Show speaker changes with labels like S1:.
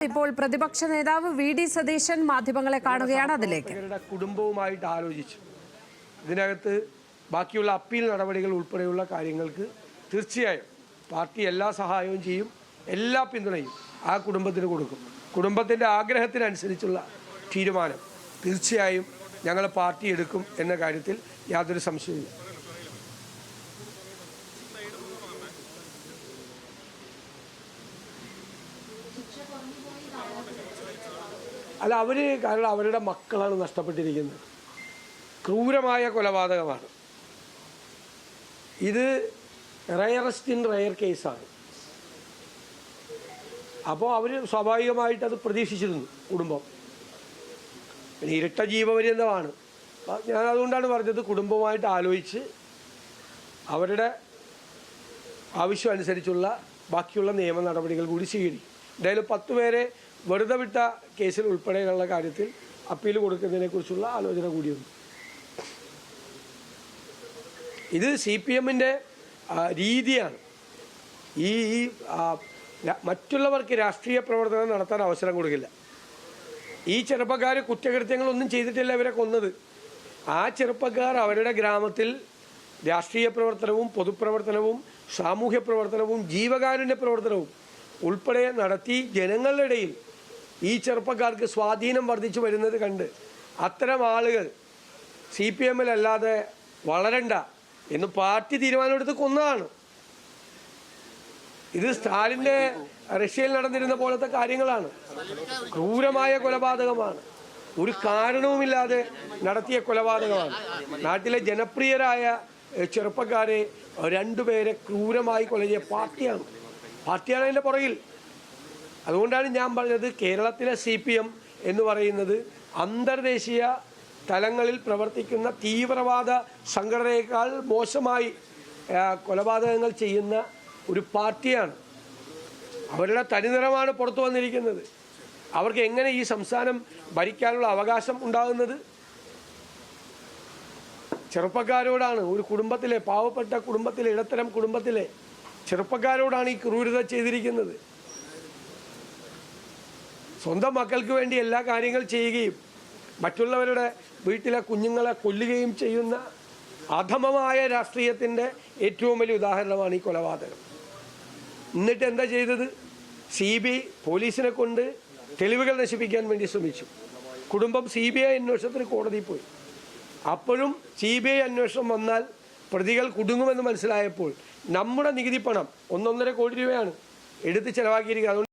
S1: ഇപ്പോൾ പ്രതിപക്ഷ നേതാവ് വി.ഡി. സതീശൻ മാധ്യമങ്ങളെ കാണുകയാണ്. അതിലേക്ക്
S2: കുടുംബവുമായിട്ട് ആലോചിച്ചു ഇതിനകത്ത് ബാക്കിയുള്ള അപ്പീൽ നടപടികൾ ഉൾപ്പെടെയുള്ള കാര്യങ്ങൾക്ക് തീർച്ചയായും പാർട്ടി എല്ലാ സഹായവും ചെയ്യും, എല്ലാ പിന്തുണയും ആ കുടുംബത്തിന് കൊടുക്കും. കുടുംബത്തിൻ്റെ ആഗ്രഹത്തിനനുസരിച്ചുള്ള തീരുമാനം തീർച്ചയായും ഞങ്ങൾ പാർട്ടി എടുക്കും എന്ന കാര്യത്തിൽ യാതൊരു സംശയവുമില്ല. അല്ല, കാരണം അവരുടെ മക്കളാണ് നഷ്ടപ്പെട്ടിരിക്കുന്നത്. ക്രൂരമായ കൊലപാതകമാണ് ഇത്. റയറസ്റ്റ് ഇൻ റയർ കേസാണ്. അപ്പോൾ അവർ സ്വാഭാവികമായിട്ട് അത് പ്രതീക്ഷിച്ചിരുന്നു കുടുംബം. പിന്നെ ഇരട്ട ജീവപര്യന്തമാണ്. ഞാൻ അതുകൊണ്ടാണ് പറഞ്ഞത് കുടുംബവുമായിട്ട് ആലോചിച്ച് അവരുടെ ആവശ്യം അനുസരിച്ചുള്ള ബാക്കിയുള്ള നിയമ നടപടികൾ കൂടി സ്വീകരിക്കും. എന്തായാലും 10 പേരെ വെറുതെ വിട്ട കേസിൽ ഉൾപ്പെടെയുള്ള കാര്യത്തിൽ അപ്പീൽ കൊടുക്കുന്നതിനെക്കുറിച്ചുള്ള ആലോചന കൂടിയുണ്ട്. ഇത് CPM-ൻ്റെ രീതിയാണ്. ഈ മറ്റുള്ളവർക്ക് രാഷ്ട്രീയ പ്രവർത്തനം നടത്താൻ അവസരം കൊടുക്കില്ല. ഈ ചെറുപ്പക്കാർ കുറ്റകൃത്യങ്ങളൊന്നും ചെയ്തിട്ടില്ല ഇവരെ കൊന്നത്. ആ ചെറുപ്പക്കാർ അവരുടെ ഗ്രാമത്തിൽ രാഷ്ട്രീയ പ്രവർത്തനവും പൊതുപ്രവർത്തനവും സാമൂഹ്യ പ്രവർത്തനവും ജീവകാരുണ്യ പ്രവർത്തനവും ഉൾപ്പെടെ നടത്തി ജനങ്ങളുടെ ഇടയിൽ ഈ ചെറുപ്പക്കാർക്ക് സ്വാധീനം വർദ്ധിച്ചു വരുന്നത് കണ്ട് അത്തരം ആളുകൾ CPM-ലല്ലാതെ വളരണ്ട എന്ന് പാർട്ടി തീരുമാനമെടുത്ത് കൊന്നതാണ്. ഇത് സ്റ്റാലിൻ്റെ റഷ്യയിൽ നടന്നിരുന്ന പോലത്തെ കാര്യങ്ങളാണ്. ക്രൂരമായ കൊലപാതകമാണ്. ഒരു കാരണവുമില്ലാതെ നടത്തിയ കൊലപാതകമാണ്. നാട്ടിലെ ജനപ്രിയരായ ചെറുപ്പക്കാരെ 2 പേരെ ക്രൂരമായി കൊല ചെയ്ത പാർട്ടിയാണ് അതിൻ്റെ പുറകിൽ. അതുകൊണ്ടാണ് ഞാൻ പറഞ്ഞത് കേരളത്തിലെ CPM എന്ന് പറയുന്നത് അന്തർദേശീയ തലങ്ങളിൽ പ്രവർത്തിക്കുന്ന തീവ്രവാദ സംഘടനയേക്കാൾ മോശമായി കൊലപാതകങ്ങൾ ചെയ്യുന്ന ഒരു പാർട്ടിയാണ്. അവരുടെ തനിനിറമാണ് പുറത്തു വന്നിരിക്കുന്നത്. അവർക്ക് എങ്ങനെ ഈ സംസ്ഥാനം ഭരിക്കാനുള്ള അവകാശം ഉണ്ടാകുന്നത്? ചെറുപ്പക്കാരോടാണ്. ഒരു കുടുംബത്തിലെ പാവപ്പെട്ട കുടുംബത്തിലെ ഇടത്തരം കുടുംബത്തിലെ ചെറുപ്പക്കാരോടാണ് ഈ ക്രൂരത ചെയ്തിരിക്കുന്നത്. സ്വന്തം മക്കൾക്ക് വേണ്ടി എല്ലാ കാര്യങ്ങൾ ചെയ്യുകയും മറ്റുള്ളവരുടെ വീട്ടിലെ കുഞ്ഞുങ്ങളെ കൊല്ലുകയും ചെയ്യുന്ന അധമമായ രാഷ്ട്രീയത്തിൻ്റെ ഏറ്റവും വലിയ ഉദാഹരണമാണ് ഈ കൊലപാതകം. എന്നിട്ട് എന്താ ചെയ്തത്? CBI പോലീസിനെ കൊണ്ട് തെളിവുകൾ നശിപ്പിക്കാൻ വേണ്ടി ശ്രമിച്ചു. കുടുംബം CBI അന്വേഷണത്തിന് കോടതിയിൽ പോയി. അപ്പോഴും CBI അന്വേഷണം വന്നാൽ പ്രതികൾ കുടുങ്ങുമെന്ന് മനസ്സിലായപ്പോൾ നമ്മുടെ നികുതി പണം 1.5 കോടി രൂപയാണ് എടുത്ത് ചിലവാക്കിയിരിക്കുക.